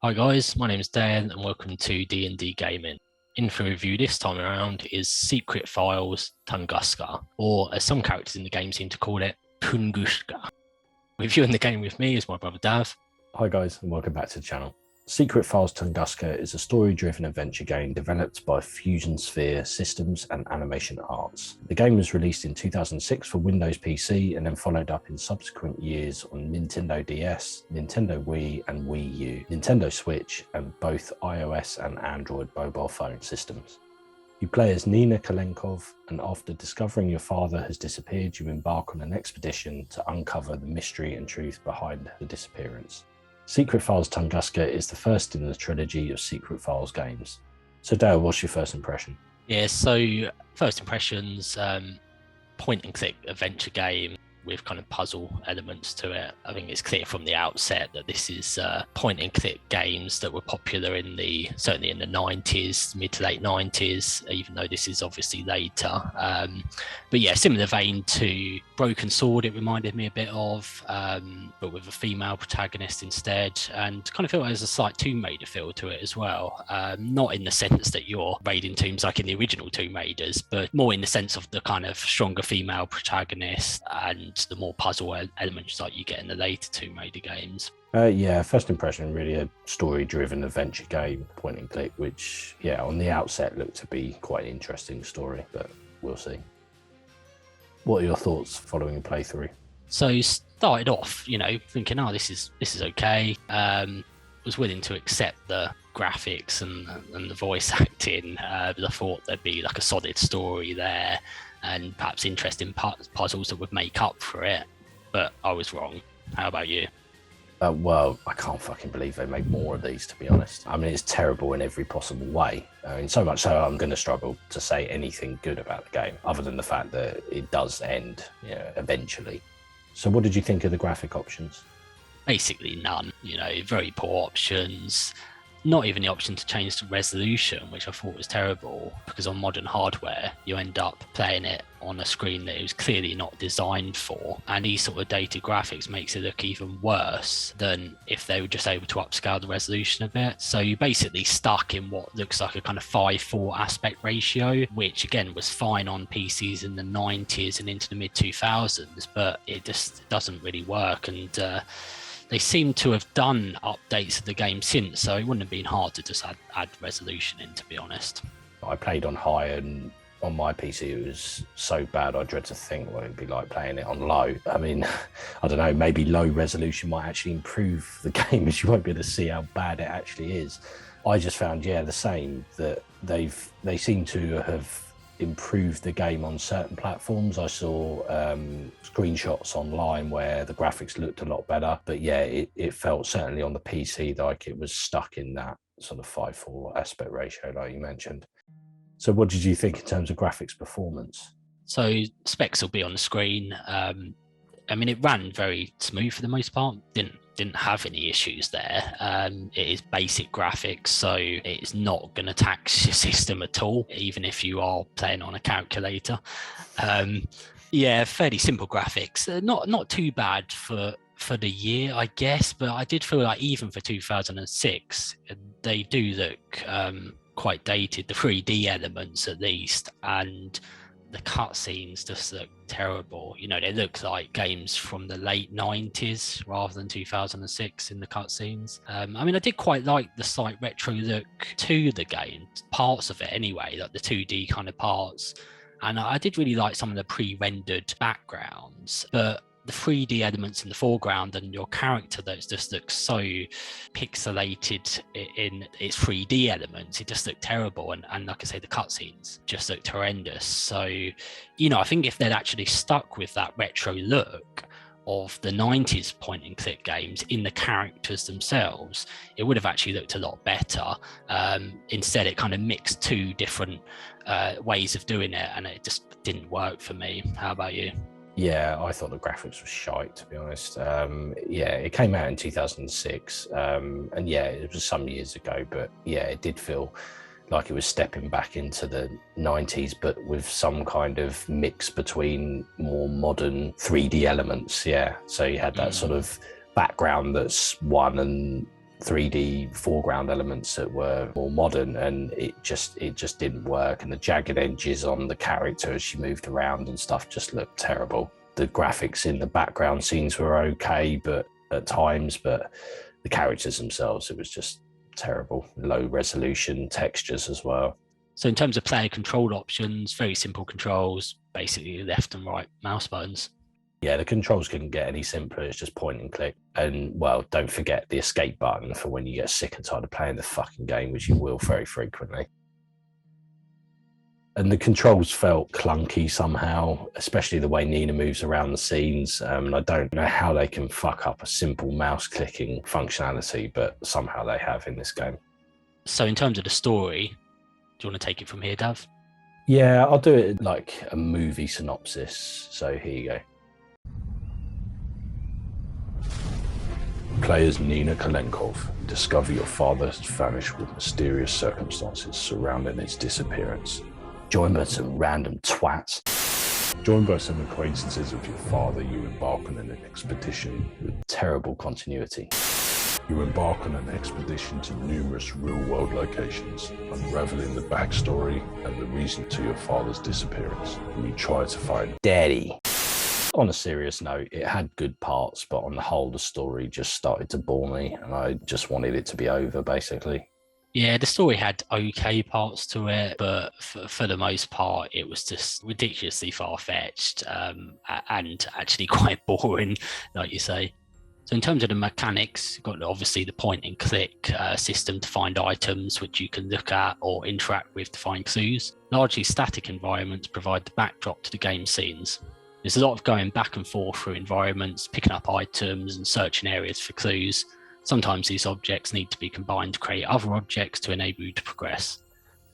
Hi guys, my name is Dan and welcome to D&DGaming. In for review this time around is Secret Files Tunguska, or as some characters in the game seem to call it, Tunguska. Reviewing the game with me is my brother Dav. Hi guys, and welcome back to the channel. Secret Files Tunguska is a story-driven adventure game developed by Fusionsphere Systems and Animation Arts. The game was released in 2006 for Windows PC and then followed up in subsequent years on Nintendo DS, Nintendo Wii and Wii U, Nintendo Switch, and both iOS and Android mobile phone systems. You play as Nina Kalenkov, and after discovering your father has disappeared, you embark on an expedition to uncover the mystery and truth behind the disappearance. Secret Files Tunguska is the first in the trilogy of Secret Files games. So Dale, what's your first impression? Yeah, so first impressions, point and click adventure game with kind of puzzle elements to it. I think it's clear from the outset that this is point and click games that were popular certainly in the 90s, mid to late 90s, even though this is obviously later. But yeah, similar vein to Broken Sword, it reminded me a bit of, but with a female protagonist instead, and kind of felt as a slight Tomb Raider feel to it as well. Not in the sense that you're raiding tombs like in the original Tomb Raiders, but more in the sense of the kind of stronger female protagonist and the more puzzle elements like you get in the later Tomb Raider games. Yeah, first impression, really a story-driven adventure game, point and click, which, yeah, on the outset looked to be quite an interesting story, but we'll see. What are your thoughts following a playthrough? So started off, thinking, this is okay. Was willing to accept the graphics and the voice acting. But I thought there'd be like a solid story there and perhaps interesting puzzles that would make up for it. But I was wrong. How about you? Well, I can't fucking believe they made more of these, to be honest. I mean, it's terrible in every possible way. I mean, so much so I'm going to struggle to say anything good about the game, other than the fact that it does end, eventually. So what did you think of the graphic options? Basically none, very poor options. Not even the option to change the resolution, which I thought was terrible, because on modern hardware, you end up playing it on a screen that it was clearly not designed for. And these sort of dated graphics makes it look even worse than if they were just able to upscale the resolution a bit. So you're basically stuck in what looks like a kind of 5:4 aspect ratio, which again was fine on PCs in the 90s and into the mid 2000s, but it just doesn't really work. And they seem to have done updates of the game since, so it wouldn't have been hard to just add resolution in, to be honest. I played on high, and on my PC it was so bad I dread to think what it'd be like playing it on low. I mean, I don't know, maybe low resolution might actually improve the game, as you won't be able to see how bad it actually is. I just found, the same, that they seem to have improved the game on certain platforms. I saw screenshots online where the graphics looked a lot better, but it felt certainly on the PC like it was stuck in that sort of 5:4 aspect ratio like you mentioned. So what did you think in terms of graphics performance? So specs will be on the screen. I mean, it ran very smooth for the most part. Didn't have any issues there. It is basic graphics, so it's not going to tax your system at all, even if you are playing on a calculator. Fairly simple graphics. Not too bad for the year, I guess, but I did feel like even for 2006, they do look quite dated, the 3D elements at least, and the cutscenes just look terrible. They look like games from the late 90s rather than 2006 in the cutscenes. I mean, I did quite like the slight retro look to the game, parts of it anyway, like the 2D kind of parts. And I did really like some of the pre-rendered backgrounds, but the 3D elements in the foreground and your character that just looks so pixelated in its 3D elements, it just looked terrible. And like I say, the cutscenes just looked horrendous. So, I think if they'd actually stuck with that retro look of the 90s point and click games in the characters themselves, it would have actually looked a lot better. Instead, it kind of mixed two different ways of doing it, and it just didn't work for me. How about you? Yeah, I thought the graphics were shite, to be honest. It came out in 2006, and it was some years ago, but it did feel like it was stepping back into the 90s, but with some kind of mix between more modern 3D elements. So you had that sort of background that's one and 3D foreground elements that were more modern, and it just didn't work. And the jagged edges on the character as she moved around and stuff just looked terrible. The graphics in the background scenes were okay, but at times, but the characters themselves, it was just terrible. Low resolution textures as well. So in terms of player control options, very simple controls, basically left and right mouse buttons. Yeah, the controls couldn't get any simpler. It's just point and click. And, well, don't forget the escape button for when you get sick and tired of playing the fucking game, which you will very frequently. And the controls felt clunky somehow, especially the way Nina moves around the scenes. And I don't know how they can fuck up a simple mouse clicking functionality, but somehow they have in this game. So in terms of the story, do you want to take it from here, Dav? Yeah, I'll do it like a movie synopsis. So here you go. Play as Nina Kalenkov. Discover your father has vanished with mysterious circumstances surrounding his disappearance. Joined by some random twats. Joined by some acquaintances of your father, you embark on an expedition with terrible continuity. You embark on an expedition to numerous real-world locations, unraveling the backstory and the reason to your father's disappearance. And you try to find Daddy. On a serious note, it had good parts, but on the whole, the story just started to bore me, and I just wanted it to be over, basically. Yeah, the story had okay parts to it, but for the most part, it was just ridiculously far-fetched and actually quite boring, like you say. So in terms of the mechanics, you've got obviously the point and click system to find items which you can look at or interact with to find clues. Largely static environments provide the backdrop to the game scenes. There's a lot of going back and forth through environments, picking up items and searching areas for clues. Sometimes these objects need to be combined to create other objects to enable you to progress.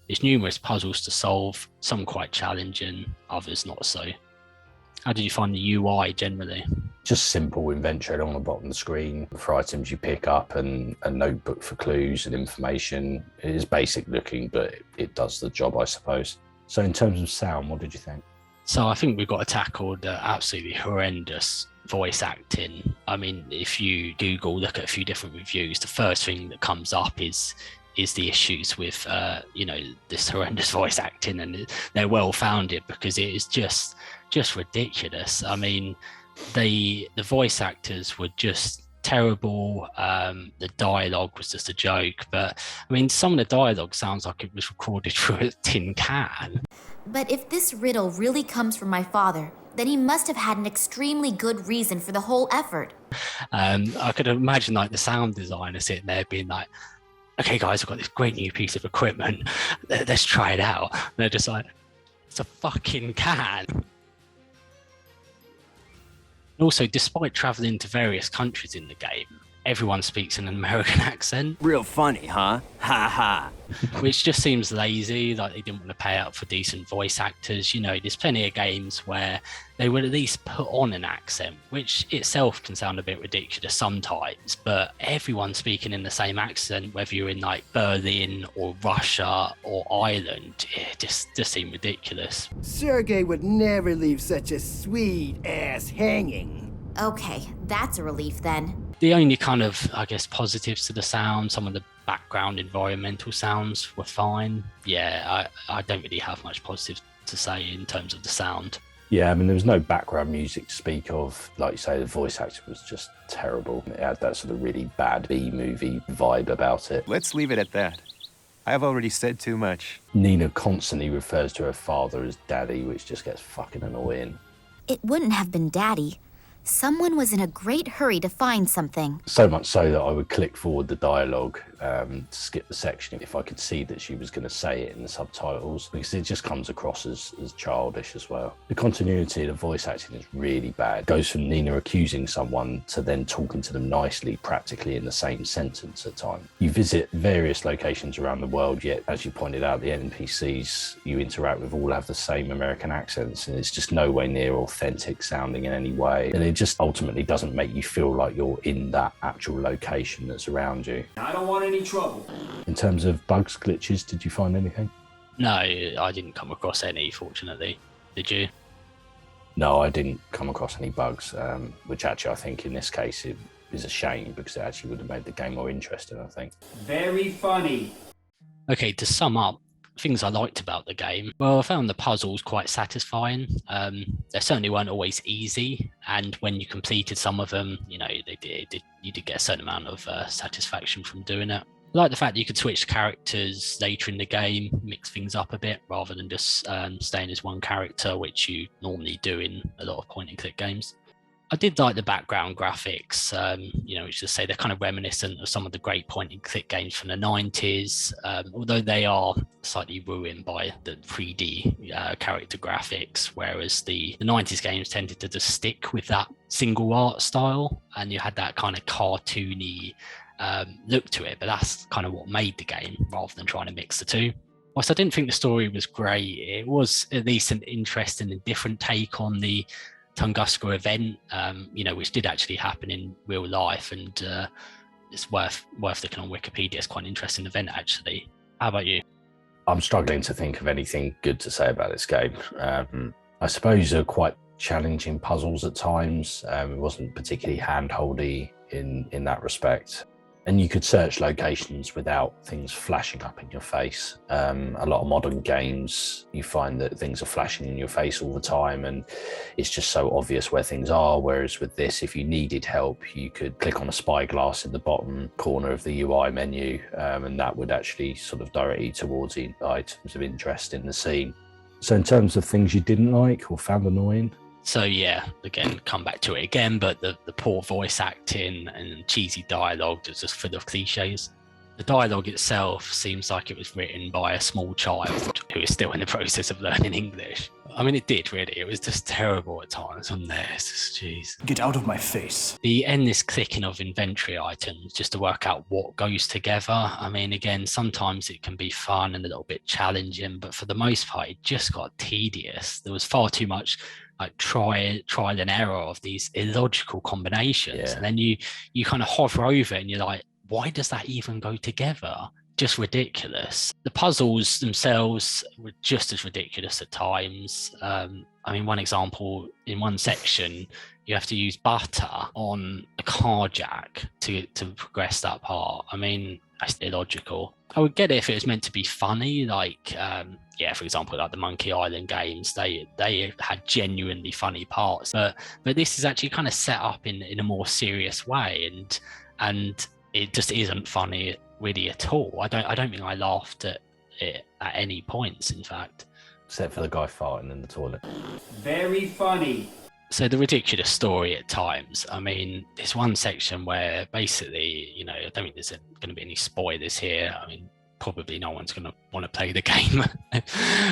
There's numerous puzzles to solve, some quite challenging, others not so. How did you find the UI generally? Just simple inventory on the bottom of the screen for items you pick up, and a notebook for clues and information. It is basic looking, but it does the job, I suppose. So in terms of sound, what did you think? So I think we've got to tackle the absolutely horrendous voice acting. I mean, if you Google, look at a few different reviews, the first thing that comes up is the issues with, this horrendous voice acting, and they're well founded because it is just ridiculous. I mean, the voice actors were just terrible. The dialogue was just a joke, but I mean, some of the dialogue sounds like it was recorded through a tin can. But if this riddle really comes from my father, then he must have had an extremely good reason for the whole effort. I could imagine like the sound designer sitting there being like, okay guys, I've got this great new piece of equipment, let's try it out. And they're just like, it's a fucking can. Also, despite traveling to various countries in the game, everyone speaks in an American accent. Real funny, huh? Ha ha. Which just seems lazy, like they didn't want to pay up for decent voice actors. You know, there's plenty of games where they would at least put on an accent, which itself can sound a bit ridiculous sometimes, but everyone speaking in the same accent, whether you're in like Berlin or Russia or Ireland, it just seemed ridiculous. Sergey would never leave such a sweet ass hanging. Okay, that's a relief then. The only kind of, I guess, positives to the sound, some of the background environmental sounds were fine. Yeah, I don't really have much positive to say in terms of the sound. Yeah, I mean, there was no background music to speak of. Like you say, the voice acting was just terrible. It had that sort of really bad B-movie vibe about it. Let's leave it at that. I've already said too much. Nina constantly refers to her father as Daddy, which just gets fucking annoying. It wouldn't have been Daddy. Someone was in a great hurry to find something. So much so that I would click forward the dialogue to skip the section if I could see that she was going to say it in the subtitles, because it just comes across as childish as well. The continuity of the voice acting is really bad. It goes from Nina accusing someone to then talking to them nicely, practically in the same sentence at times. You visit various locations around the world, yet, as you pointed out, the NPCs you interact with all have the same American accents, and it's just nowhere near authentic sounding in any way. And it just ultimately doesn't make you feel like you're in that actual location that's around you. I don't want any trouble. In terms of bugs, glitches, did you find anything? No, I didn't come across any, fortunately. Did you? No, I didn't come across any bugs, which actually I think in this case is a shame because it actually would have made the game more interesting, I think. Very funny. Okay, to sum up, things I liked about the game. Well, I found the puzzles quite satisfying. They certainly weren't always easy, and when you completed some of them, you did get a certain amount of satisfaction from doing it. I like the fact that you could switch characters later in the game, mix things up a bit rather than just staying as one character, which you normally do in a lot of point-and-click games. I did like the background graphics, which to say they're kind of reminiscent of some of the great point-and-click games from the 90s, although they are slightly ruined by the 3D character graphics, whereas the 90s games tended to just stick with that single art style, and you had that kind of cartoony look to it, but that's kind of what made the game rather than trying to mix the two. Whilst I didn't think the story was great, it was at least an interesting and different take on the Tunguska event, which did actually happen in real life, and it's worth looking on Wikipedia. It's quite an interesting event, actually. How about you? I'm struggling to think of anything good to say about this game. I suppose there are quite challenging puzzles at times. It wasn't particularly hand-holdy in that respect. And you could search locations without things flashing up in your face. A lot of modern games, you find that things are flashing in your face all the time, and it's just so obvious where things are. Whereas with this, if you needed help, you could click on a spyglass in the bottom corner of the UI menu, and that would actually sort of direct you towards the items of interest in the scene. So in terms of things you didn't like or found annoying? So yeah, again, come back to it again, but the poor voice acting and cheesy dialogue is just full of cliches. The dialogue itself seems like it was written by a small child who is still in the process of learning English. I mean, it did really. It was just terrible at times. On there, it's just, jeez. Get out of my face. The endless clicking of inventory items just to work out what goes together. I mean, again, sometimes it can be fun and a little bit challenging, but for the most part, it just got tedious. There was far too much like trial and error of these illogical combinations, and then you kind of hover over it and you're like, why does that even go together? Just ridiculous. The puzzles themselves were just as ridiculous at times. I mean, one example, in one section, you have to use butter on a car jack to progress that part. I mean, that's illogical. I would get it if it was meant to be funny, like, for example, like the Monkey Island games, they had genuinely funny parts, but this is actually kind of set up in a more serious way, and it just isn't funny really at all. I don't think I laughed at it at any points, in fact. Except for the guy farting in the toilet. Very funny. So the ridiculous story at times. I mean, there's one section where basically, I don't think there's going to be any spoilers here. I mean, probably no one's going to want to play the game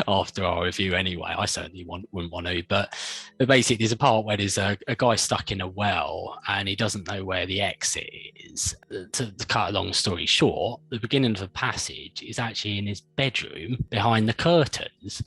after our review anyway. I certainly wouldn't want to. But basically, there's a part where there's a guy stuck in a well and he doesn't know where the exit is. To cut a long story short, the beginning of the passage is actually in his bedroom behind the curtains.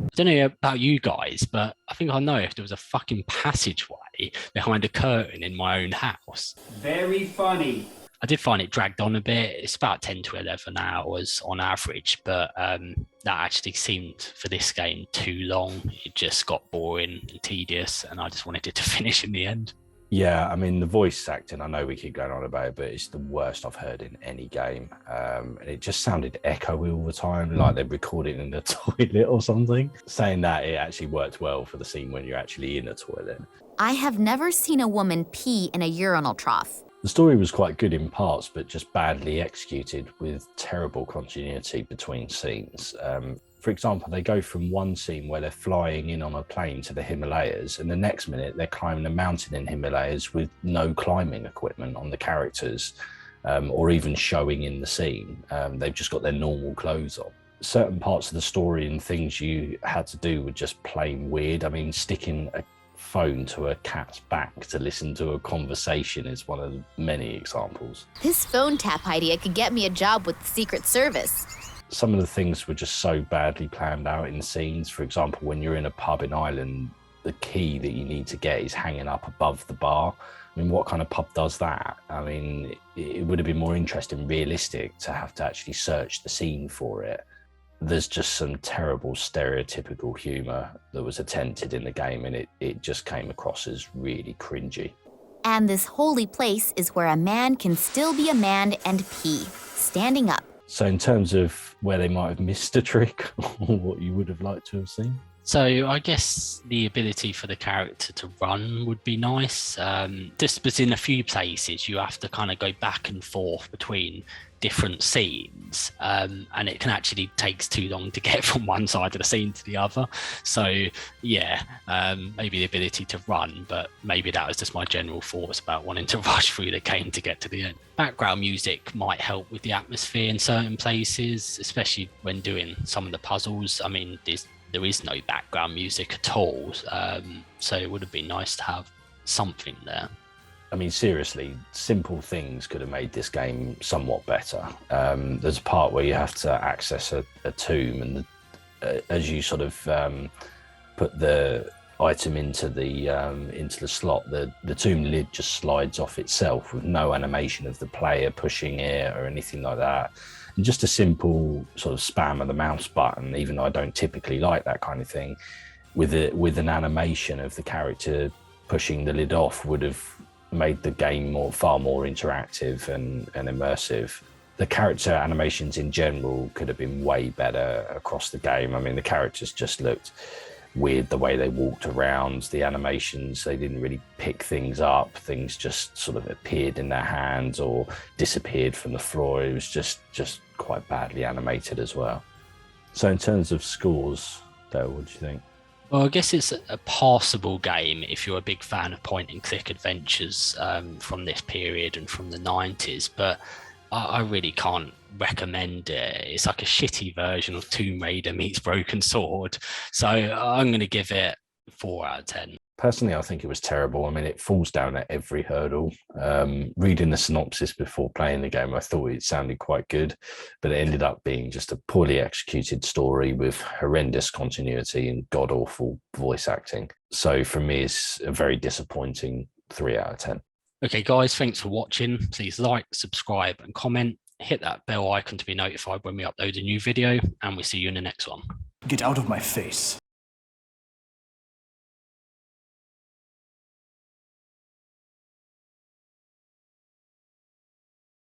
I don't know about you guys, but I think I know if there was a fucking passageway behind a curtain in my own house. Very funny. I did find it dragged on a bit. It's about 10 to 11 hours on average, but that actually seemed, for this game, too long. It just got boring and tedious, and I just wanted it to finish in the end. Yeah, I mean, the voice acting, I know we keep going on about it, but it's the worst I've heard in any game. And it just sounded echoey all the time, like they're recording in the toilet or something. Saying that, it actually worked well for the scene when you're actually in a toilet. I have never seen a woman pee in a urinal trough. The story was quite good in parts, but just badly executed with terrible continuity between scenes. For example, they go from one scene where they're flying in on a plane to the Himalayas, and the next minute they're climbing a mountain in Himalayas with no climbing equipment on the characters, or even showing in the scene. They've just got their normal clothes on. Certain parts of the story and things you had to do were just plain weird. I mean, sticking a phone to a cat's back to listen to a conversation is one of the many examples. This phone tap idea could get me a job with the Secret Service. Some of the things were just so badly planned out in scenes. For example, when you're in a pub in Ireland, the key that you need to get is hanging up above the bar. I mean, what kind of pub does that? I mean, it would have been more interesting, realistic, to have to actually search the scene for it. there's just some terrible stereotypical humor that was attempted in the game, and it just came across as really cringy. And this holy place is where a man can still be a man and pee, standing up. So in terms of where they might have missed a trick, or what you would have liked to have seen? So I guess the ability for the character to run would be nice. Just but in a few places you have to kind of go back and forth between different scenes, and it can actually takes too long to get from one side of the scene to the other. So yeah, maybe the ability to run, but maybe that was just my general thoughts about wanting to rush through the game to get to the end. Background music might help with the atmosphere in certain places, especially when doing some of the puzzles. I mean, there is no background music at all, so it would have been nice to have something there. I mean, seriously, simple things could have made this game somewhat better. There's a part where you have to access a tomb, and as you sort of put the item into the slot, the tomb lid just slides off itself with no animation of the player pushing it or anything like that. And just a simple sort of spam of the mouse button, even though I don't typically like that kind of thing, with an animation of the character pushing the lid off would have made the game far more interactive and immersive. The character animations in general could have been way better across the game. I mean, the characters just looked weird the way they walked around. The animations, they didn't really pick things up. Things just sort of appeared in their hands or disappeared from the floor. It was just quite badly animated as well. So in terms of scores, Dale, what do you think? Well, I guess it's a passable game if you're a big fan of point-and-click adventures from this period and from the 90s, but I really can't recommend it. It's like a shitty version of Tomb Raider meets Broken Sword, so I'm going to give it 4 out of 10. Personally, I think it was terrible. I mean, it falls down at every hurdle. Reading the synopsis before playing the game, I thought it sounded quite good, but it ended up being just a poorly executed story with horrendous continuity and god-awful voice acting. So for me, it's a very disappointing 3 out of 10. Okay, guys, thanks for watching. Please like, subscribe, and comment. Hit that bell icon to be notified when we upload a new video, and we'll see you in the next one. Get out of my face.